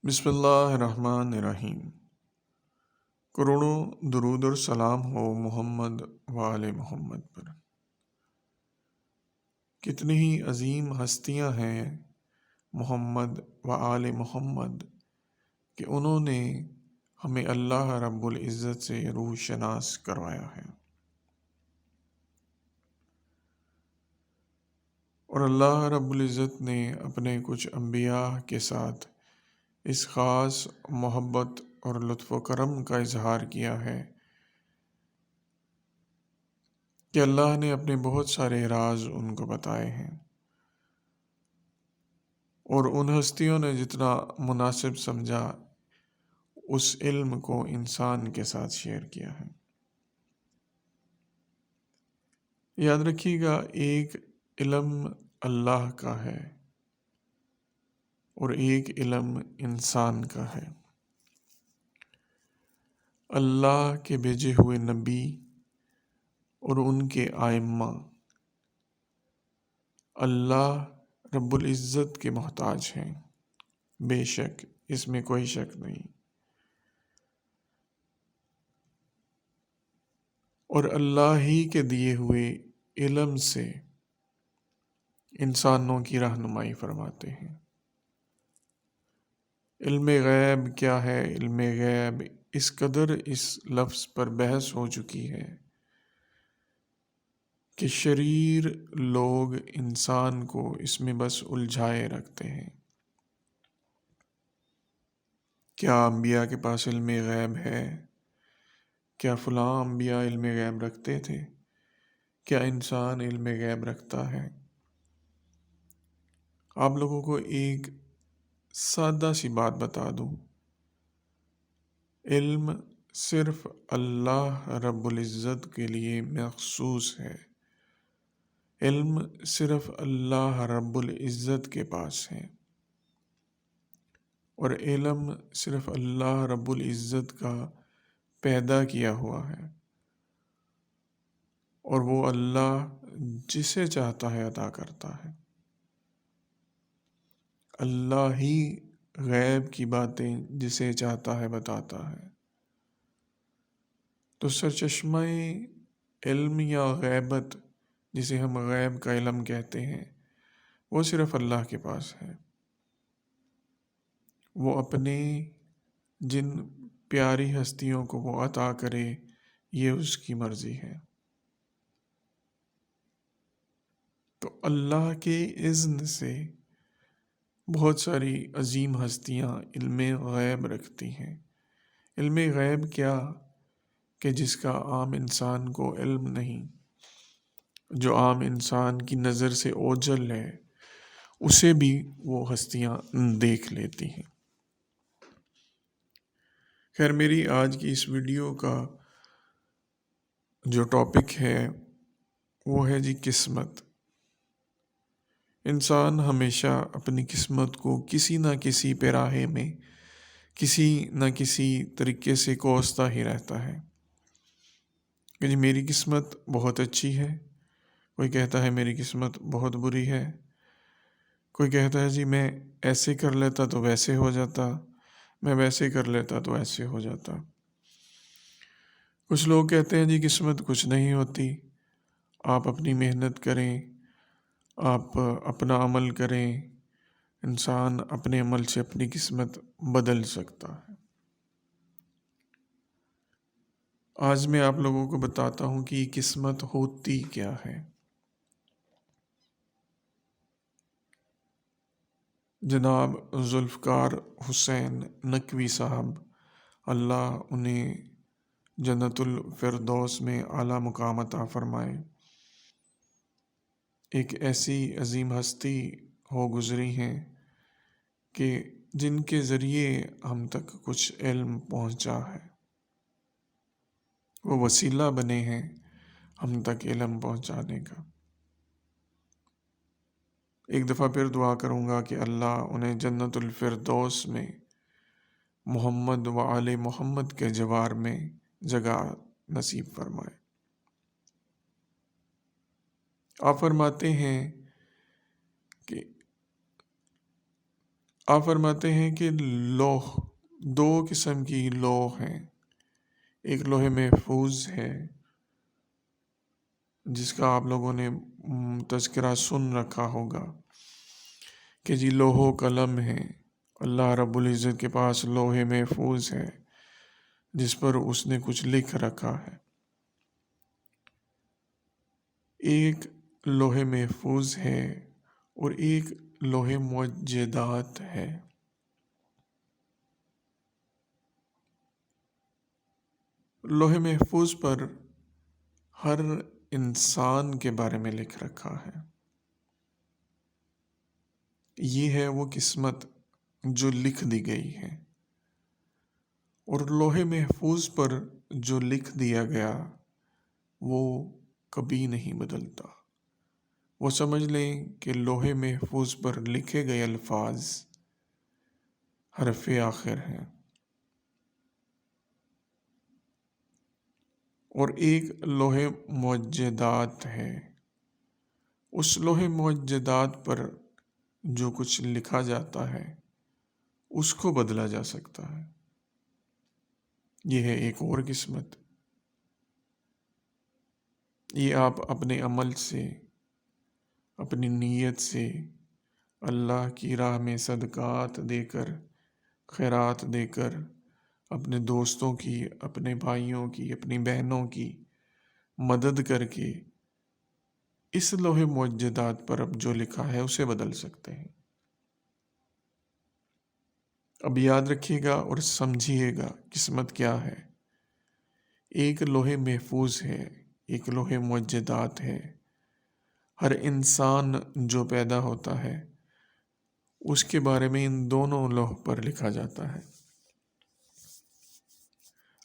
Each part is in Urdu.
بسم اللہ الرحمن الرحیم۔ کروڑوں درود اور سلام ہو محمد و آل محمد پر۔ کتنی ہی عظیم ہستیاں ہیں محمد و آل محمد کہ انہوں نے ہمیں اللہ رب العزت سے روح شناس کروایا ہے، اور اللہ رب العزت نے اپنے کچھ انبیاء کے ساتھ اس خاص محبت اور لطف و کرم کا اظہار کیا ہے کہ اللہ نے اپنے بہت سارے راز ان کو بتائے ہیں، اور ان ہستیوں نے جتنا مناسب سمجھا اس علم کو انسان کے ساتھ شیئر کیا ہے۔ یاد رکھیے گا، ایک علم اللہ کا ہے اور ایک علم انسان کا ہے۔ اللہ کے بھیجے ہوئے نبی اور ان کے ائمہ اللہ رب العزت کے محتاج ہیں، بے شک، اس میں کوئی شک نہیں، اور اللہ ہی کے دیے ہوئے علم سے انسانوں کی رہنمائی فرماتے ہیں۔ علم غیب کیا ہے؟ علم غیب اس قدر اس لفظ پر بحث ہو چکی ہے کہ شریر لوگ انسان کو اس میں بس الجھائے رکھتے ہیں۔ کیا انبیاء کے پاس علم غیب ہے؟ کیا فلاں انبیاء علم غیب رکھتے تھے؟ کیا انسان علم غیب رکھتا ہے؟ آپ لوگوں کو ایک سادہ سی بات بتا دوں، علم صرف اللہ رب العزت کے لیے مخصوص ہے۔ علم صرف اللہ رب العزت کے پاس ہے، اور علم صرف اللہ رب العزت کا پیدا کیا ہوا ہے، اور وہ اللہ جسے چاہتا ہے عطا کرتا ہے۔ اللہ ہی غیب کی باتیں جسے چاہتا ہے بتاتا ہے۔ تو سرچشمہ علم یا غیبت جسے ہم غیب کا علم کہتے ہیں، وہ صرف اللہ کے پاس ہے۔ وہ اپنے جن پیاری ہستیوں کو وہ عطا کرے، یہ اس کی مرضی ہے۔ تو اللہ کے اذن سے بہت ساری عظیم ہستیاں علم غیب رکھتی ہیں۔ علم غیب کیا کہ جس کا عام انسان کو علم نہیں، جو عام انسان کی نظر سے اوجھل ہے، اسے بھی وہ ہستیاں دیکھ لیتی ہیں۔ خیر، میری آج کی اس ویڈیو کا جو ٹاپک ہے وہ ہے قسمت۔ انسان ہمیشہ اپنی قسمت کو کسی نہ کسی پیراہے میں کسی نہ کسی طریقے سے کوستا ہی رہتا ہے کہ جی میری قسمت بہت اچھی ہے، کوئی کہتا ہے میری قسمت بہت بری ہے، کوئی کہتا ہے جی میں ایسے کر لیتا تو ویسے ہو جاتا، میں ویسے کر لیتا تو ایسے ہو جاتا۔ کچھ لوگ کہتے ہیں جی قسمت کچھ نہیں ہوتی، آپ اپنی محنت کریں، آپ اپنا عمل کریں، انسان اپنے عمل سے اپنی قسمت بدل سکتا ہے۔ آج میں آپ لوگوں کو بتاتا ہوں کہ یہ قسمت ہوتی کیا ہے۔ جناب ذوالفقار حسین نقوی صاحب، اللہ انہیں جنت الفردوس میں اعلیٰ مقام عطا فرمائے، ایک ایسی عظیم ہستی ہو گزری ہیں کہ جن کے ذریعے ہم تک کچھ علم پہنچا ہے، وہ وسیلہ بنے ہیں ہم تک علم پہنچانے کا۔ ایک دفعہ پھر دعا کروں گا کہ اللہ انہیں جنت الفردوس میں محمد و آل محمد کے جوار میں جگہ نصیب فرمائے۔ آپ فرماتے ہیں کہ آپ فرماتے ہیں کہ لوح، دو قسم کی لوح ہیں. ایک لوح محفوظ ہے جس کا آپ لوگوں نے تذکرہ سن رکھا ہوگا کہ جی لوح و قلم ہے. اللہ رب العزت کے پاس لوح محفوظ ہے جس پر اس نے کچھ لکھ رکھا ہے. ایک لوح محفوظ ہے اور ایک لوح معجزات ہے. لوح محفوظ پر ہر انسان کے بارے میں لکھ رکھا ہے. یہ ہے وہ قسمت جو لکھ دی گئی ہے. اور لوح محفوظ پر جو لکھ دیا گیا وہ کبھی نہیں بدلتا. وہ سمجھ لیں کہ لوح محفوظ پر لکھے گئے الفاظ حرف آخر ہیں. اور ایک لوح معجزات ہے. اس لوح معجزات پر جو کچھ لکھا جاتا ہے اس کو بدلا جا سکتا ہے. یہ ہے ایک اور قسمت. یہ آپ اپنے عمل سے، اپنی نیت سے، اللہ کی راہ میں صدقات دے کر، خیرات دے کر، اپنے دوستوں کی، اپنے بھائیوں کی، اپنی بہنوں کی مدد کر کے اس لوح معجزات پر اب جو لکھا ہے اسے بدل سکتے ہیں. اب یاد رکھیے گا اور سمجھیے گا قسمت کیا ہے. ایک لوح محفوظ ہے، ایک لوح معجزات ہے. ہر انسان جو پیدا ہوتا ہے اس کے بارے میں ان دونوں لوح پر لکھا جاتا ہے.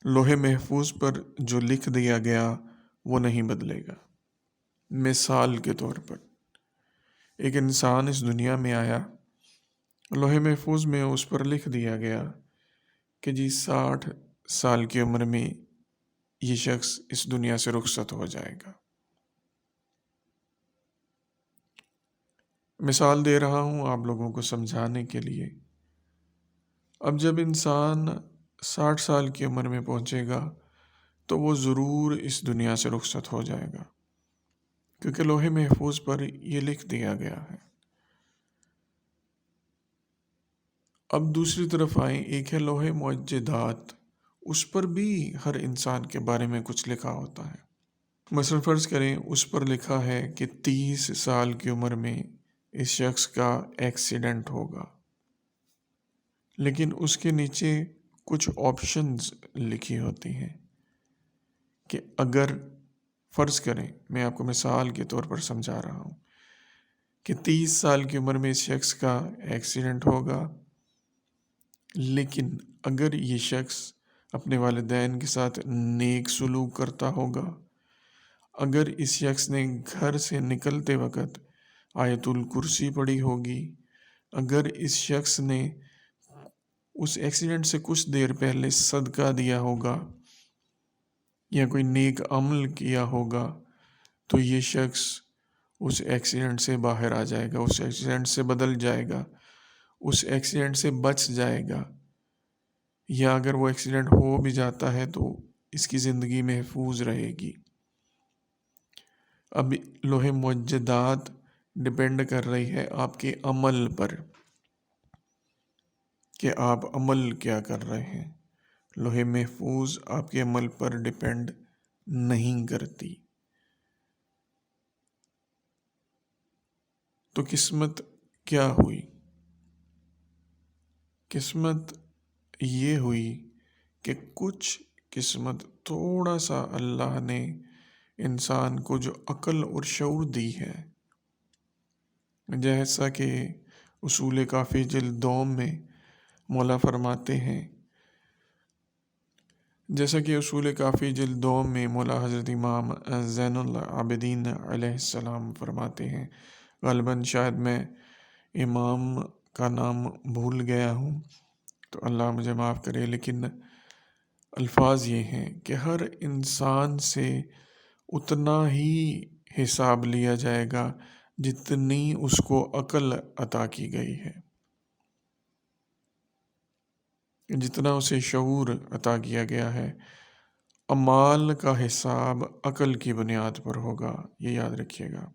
لوح محفوظ پر جو لکھ دیا گیا وہ نہیں بدلے گا. مثال کے طور پر ایک انسان اس دنیا میں آیا، لوح محفوظ میں اس پر لکھ دیا گیا کہ جی 60 سال کی عمر میں یہ شخص اس دنیا سے رخصت ہو جائے گا. مثال دے رہا ہوں آپ لوگوں کو سمجھانے کے لیے. اب جب انسان 60 سال کی عمر میں پہنچے گا تو وہ ضرور اس دنیا سے رخصت ہو جائے گا کیونکہ لوح محفوظ پر یہ لکھ دیا گیا ہے. اب دوسری طرف آئیں، ایک ہے لوح معجزات. اس پر بھی ہر انسان کے بارے میں کچھ لکھا ہوتا ہے. مثلا فرض کریں اس پر لکھا ہے کہ 30 سال کی عمر میں اس شخص کا ایکسیڈنٹ ہوگا، لیکن اس کے نیچے کچھ آپشنز لکھی ہوتی ہیں کہ اگر فرض کریں، میں آپ کو مثال کے طور پر سمجھا رہا ہوں کہ 30 سال کی عمر میں اس شخص کا ایکسیڈنٹ ہوگا، لیکن اگر یہ شخص اپنے والدین کے ساتھ نیک سلوک کرتا ہوگا، اگر اس شخص نے گھر سے نکلتے وقت آیت الکرسی پڑھی ہوگی، اگر اس شخص نے اس ایکسیڈنٹ سے کچھ دیر پہلے صدقہ دیا ہوگا یا کوئی نیک عمل کیا ہوگا، تو یہ شخص اس ایکسیڈنٹ سے باہر آ جائے گا، اس ایکسیڈنٹ سے بدل جائے گا، اس ایکسیڈنٹ سے بچ جائے گا. یا اگر وہ ایکسیڈنٹ ہو بھی جاتا ہے تو اس کی زندگی محفوظ رہے گی. اب لوح معجزات ڈپینڈ کر رہی ہے آپ کے عمل پر کہ آپ عمل کیا کر رہے ہیں. لوح محفوظ آپ کے عمل پر ڈپینڈ نہیں کرتی. تو قسمت کیا ہوئی؟ قسمت یہ ہوئی کہ کچھ قسمت تھوڑا سا اللہ نے انسان کو جو عقل اور شعور دی ہے، جیسا کہ اصول کافی جلد 2 میں مولا فرماتے ہیں، جیسا کہ اصول کافی جلد 2 میں مولا حضرت امام زین العابدین علیہ السلام فرماتے ہیں، غالباً شاید میں امام کا نام بھول گیا ہوں تو اللہ مجھے معاف کرے، لیکن الفاظ یہ ہیں کہ ہر انسان سے اتنا ہی حساب لیا جائے گا جتنی اس کو عقل عطا کی گئی ہے. جتنا اسے شعور عطا کیا گیا ہے، اعمال کا حساب عقل کی بنیاد پر ہوگا، یہ یاد رکھیے گا۔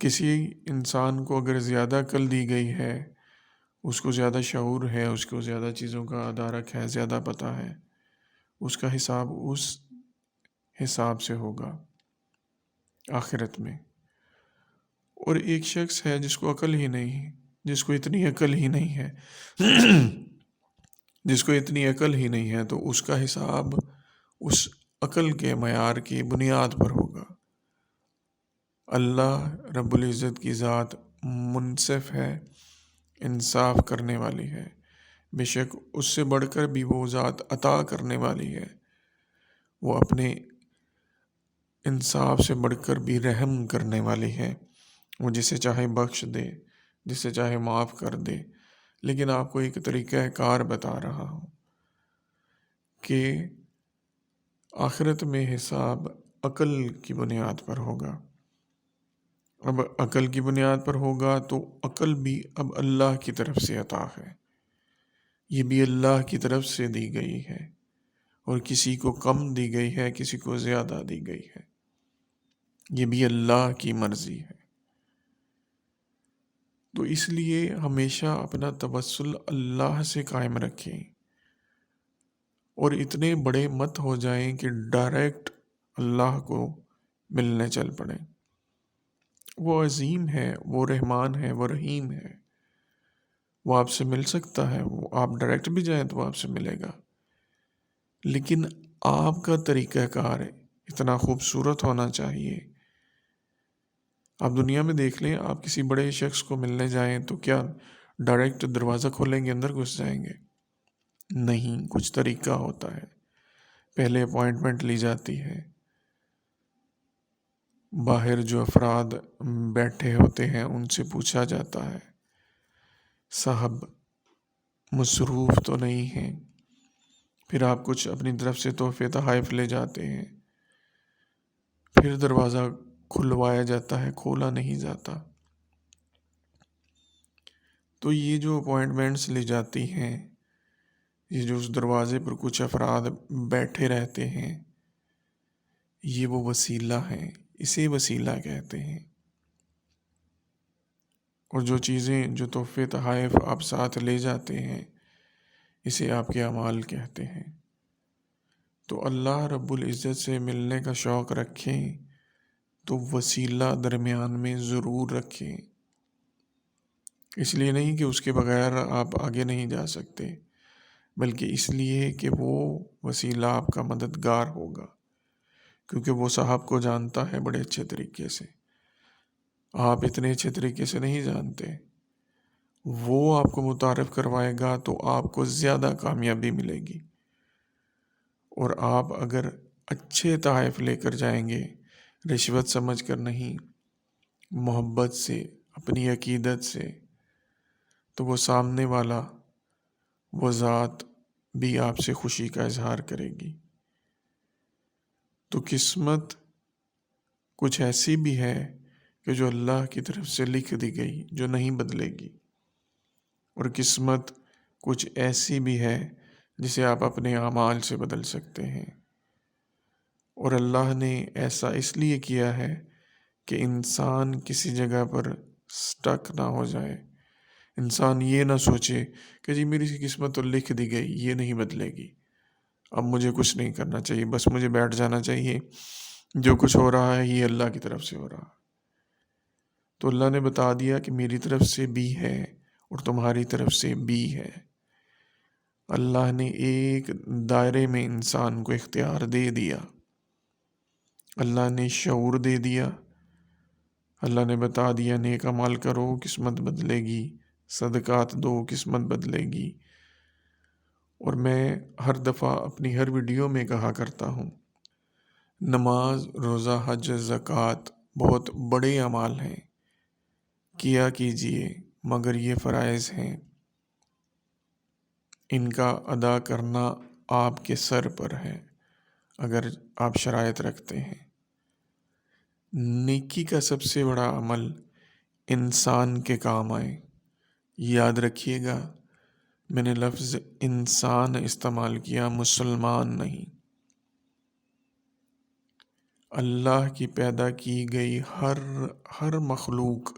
کسی انسان کو اگر زیادہ عقل دی گئی ہے، اس کو زیادہ شعور ہے، اس کو زیادہ چیزوں کا ادراک ہے، زیادہ پتہ ہے، اس کا حساب اس حساب سے ہوگا آخرت میں۔ اور ایک شخص ہے جس کو عقل ہی نہیں ہے، جس کو اتنی عقل ہی نہیں ہے جس کو اتنی عقل ہی نہیں ہے، تو اس کا حساب اس عقل کے معیار کی بنیاد پر ہوگا۔ اللہ رب العزت کی ذات منصف ہے، انصاف کرنے والی ہے، بے شک اس سے بڑھ کر بھی وہ ذات عطا کرنے والی ہے، وہ اپنے انصاف سے بڑھ کر بھی رحم کرنے والی ہے، وہ جسے چاہے بخش دے، جسے چاہے معاف کر دے۔ لیکن آپ کو ایک طریقہ کار بتا رہا ہوں کہ آخرت میں حساب عقل کی بنیاد پر ہوگا۔ اب عقل کی بنیاد پر ہوگا تو عقل بھی اب اللہ کی طرف سے عطا ہے، یہ بھی اللہ کی طرف سے دی گئی ہے، اور کسی کو کم دی گئی ہے، کسی کو زیادہ دی گئی ہے، یہ بھی اللہ کی مرضی ہے۔ تو اس لیے ہمیشہ اپنا توسل اللہ سے قائم رکھیں، اور اتنے بڑے مت ہو جائیں کہ ڈائریکٹ اللہ کو ملنے چل پڑیں۔ وہ عظیم ہے، وہ رحمان ہے، وہ رحیم ہے، وہ آپ سے مل سکتا ہے، وہ آپ ڈائریکٹ بھی جائیں تو وہ آپ سے ملے گا، لیکن آپ کا طریقہ کار اتنا خوبصورت ہونا چاہیے۔ آپ دنیا میں دیکھ لیں، آپ کسی بڑے شخص کو ملنے جائیں تو کیا ڈائریکٹ دروازہ کھولیں گے اندر گھس جائیں گے؟ نہیں، کچھ طریقہ ہوتا ہے، پہلے اپوائنٹمنٹ لی جاتی ہے، باہر جو افراد بیٹھے ہوتے ہیں ان سے پوچھا جاتا ہے صاحب مصروف تو نہیں ہیں، پھر آپ کچھ اپنی طرف سے تحفے تحائف لے جاتے ہیں، پھر دروازہ کھلوایا جاتا ہے، کھولا نہیں جاتا۔ تو یہ جو اپوائنٹمنٹس لی جاتی ہیں، یہ جو اس دروازے پر کچھ افراد بیٹھے رہتے ہیں، یہ وہ وسیلہ ہیں، اسے وسیلہ کہتے ہیں۔ اور جو چیزیں، جو تحفے تحائف آپ ساتھ لے جاتے ہیں، اسے آپ کے اعمال کہتے ہیں۔ تو اللہ رب العزت سے ملنے کا شوق رکھیں تو وسیلہ درمیان میں ضرور رکھیں، اس لیے نہیں کہ اس کے بغیر آپ آگے نہیں جا سکتے، بلکہ اس لیے کہ وہ وسیلہ آپ کا مددگار ہوگا، کیونکہ وہ صاحب کو جانتا ہے بڑے اچھے طریقے سے، آپ اتنے اچھے طریقے سے نہیں جانتے، وہ آپ کو متعارف کروائے گا تو آپ کو زیادہ کامیابی ملے گی۔ اور آپ اگر اچھے تحائف لے کر جائیں گے، رشوت سمجھ کر نہیں، محبت سے، اپنی عقیدت سے، تو وہ سامنے والا، وہ ذات بھی آپ سے خوشی کا اظہار کرے گی۔ تو قسمت کچھ ایسی بھی ہے کہ جو اللہ کی طرف سے لکھ دی گئی، جو نہیں بدلے گی، اور قسمت کچھ ایسی بھی ہے جسے آپ اپنے اعمال سے بدل سکتے ہیں۔ اور اللہ نے ایسا اس لیے کیا ہے کہ انسان کسی جگہ پر سٹک نہ ہو جائے، انسان یہ نہ سوچے کہ جی میری قسمت تو لکھ دی گئی، یہ نہیں بدلے گی، اب مجھے کچھ نہیں کرنا چاہیے، بس مجھے بیٹھ جانا چاہیے، جو کچھ ہو رہا ہے یہ اللہ کی طرف سے ہو رہا۔ تو اللہ نے بتا دیا کہ میری طرف سے بھی ہے اور تمہاری طرف سے بھی ہے۔ اللہ نے ایک دائرے میں انسان کو اختیار دے دیا، اللہ نے شعور دے دیا، اللہ نے بتا دیا نیک عمل کرو قسمت بدلے گی، صدقات دو قسمت بدلے گی۔ اور میں ہر دفعہ اپنی ہر ویڈیو میں کہا کرتا ہوں، نماز، روزہ، حج، زکوٰۃ بہت بڑے اعمال ہیں، کیا کیجئے، مگر یہ فرائض ہیں، ان کا ادا کرنا آپ کے سر پر ہے اگر آپ شرائط رکھتے ہیں۔ نیکی کا سب سے بڑا عمل انسان کے کام آئے، یاد رکھیے گا، میں نے لفظ انسان استعمال کیا، مسلمان نہیں۔ اللہ کی پیدا کی گئی ہر مخلوق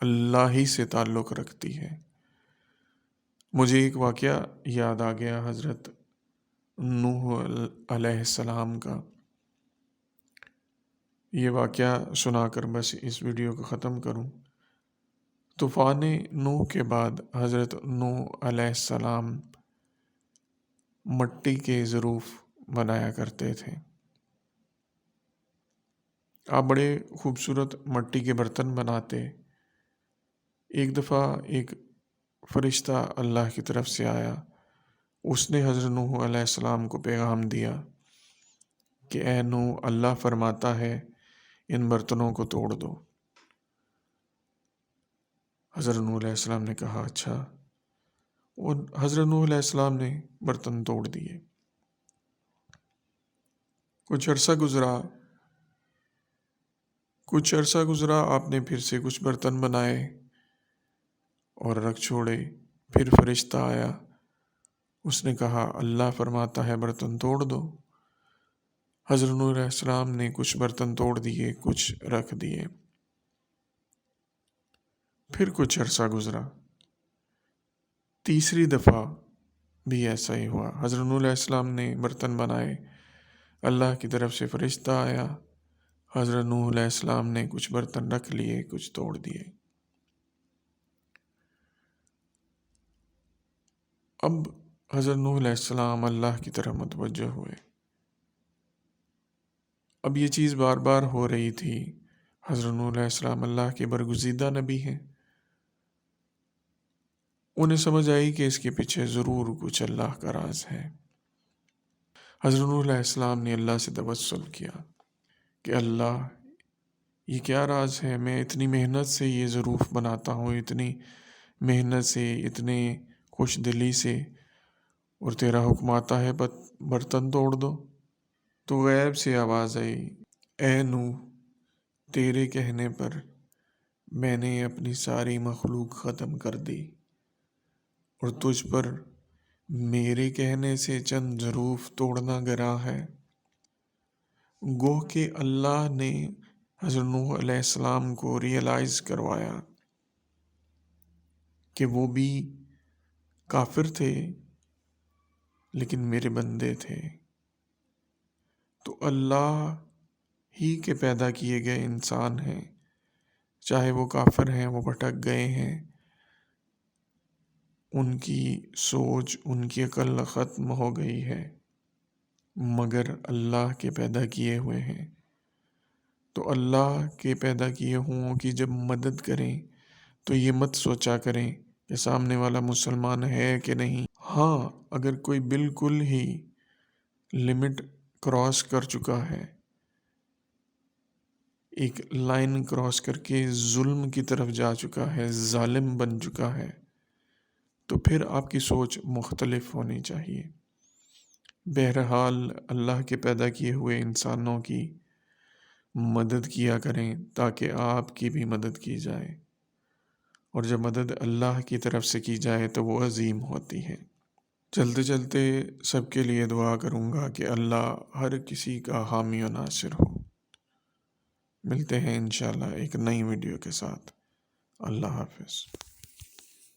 اللہ ہی سے تعلق رکھتی ہے۔ مجھے ایک واقعہ یاد آ گیا حضرت نوح علیہ السلام کا۔ یہ واقعہ سنا کر بس اس ویڈیو کو ختم کروں۔ طوفان نوح کے بعد حضرت نوح علیہ السلام مٹی کے ظروف بنایا کرتے تھے۔ آپ بڑے خوبصورت مٹی کے برتن بناتے۔ ایک دفعہ ایک فرشتہ اللہ کی طرف سے آیا، اس نے حضرت نوح علیہ السلام کو پیغام دیا کہ اے نوح، اللہ فرماتا ہے ان برتنوں کو توڑ دو۔ حضرت نوح علیہ السلام نے کہا اچھا، اور حضرت نوح علیہ السلام نے برتن توڑ دیے۔ کچھ عرصہ گزرا، آپ نے پھر سے کچھ برتن بنائے اور رکھ چھوڑے۔ پھر فرشتہ آیا، اس نے کہا اللہ فرماتا ہے برتن توڑ دو۔ حضرت نوح علیہ السلام نے کچھ برتن توڑ دیے، کچھ رکھ دیے۔ پھر کچھ عرصہ گزرا، تیسری دفعہ بھی ایسا ہی ہوا۔ حضرت نوح علیہ السلام نے برتن بنائے، اللہ کی طرف سے فرشتہ آیا، حضرت نوح علیہ السلام نے کچھ برتن رکھ لیے، کچھ توڑ دیے۔ اب حضرت نوح علیہ السلام اللہ کی طرف متوجہ ہوئے۔ اب یہ چیز بار بار ہو رہی تھی۔ حضرت نوح علیہ السلام اللہ کے برگزیدہ نبی ہیں، انہیں سمجھ آئی کہ اس کے پیچھے ضرور کچھ اللہ کا راز ہے۔ حضرت نوح علیہ السلام نے اللہ سے توسل کیا کہ اللہ، یہ کیا راز ہے؟ میں اتنی محنت سے یہ ظروف بناتا ہوں، اتنی محنت سے، اتنے خوش دلی سے، اور تیرا حکم آتا ہے برتن توڑ دو۔ تو غیب سے آواز آئی، اے نوح، تیرے کہنے پر میں نے اپنی ساری مخلوق ختم کر دی، اور تجھ پر میرے کہنے سے چند ظروف توڑنا گرا ہے۔ گوہ کہ اللہ نے حضرت نوح علیہ السلام کو ریئلائز کروایا کہ وہ بھی کافر تھے لیکن میرے بندے تھے۔ تو اللہ ہی کے پیدا کیے گئے انسان ہیں، چاہے وہ کافر ہیں، وہ بھٹک گئے ہیں، ان کی سوچ، ان کی عقل ختم ہو گئی ہے، مگر اللہ کے پیدا کیے ہوئے ہیں۔ تو اللہ کے پیدا کیے ہوں کی جب مدد کریں تو یہ مت سوچا کریں کہ سامنے والا مسلمان ہے کہ نہیں۔ ہاں، اگر کوئی بالکل ہی لمٹ کراس کر چکا ہے، ایک لائن کراس کر کے ظلم کی طرف جا چکا ہے، ظالم بن چکا ہے، تو پھر آپ کی سوچ مختلف ہونی چاہیے۔ بہرحال اللہ کے پیدا کیے ہوئے انسانوں کی مدد کیا کریں تاکہ آپ کی بھی مدد کی جائے، اور جب مدد اللہ کی طرف سے کی جائے تو وہ عظیم ہوتی ہے۔ چلتے چلتے سب کے لیے دعا کروں گا کہ اللہ ہر کسی کا حامی و ناصر ہو۔ ملتے ہیں انشاءاللہ ایک نئی ویڈیو کے ساتھ۔ اللہ حافظ۔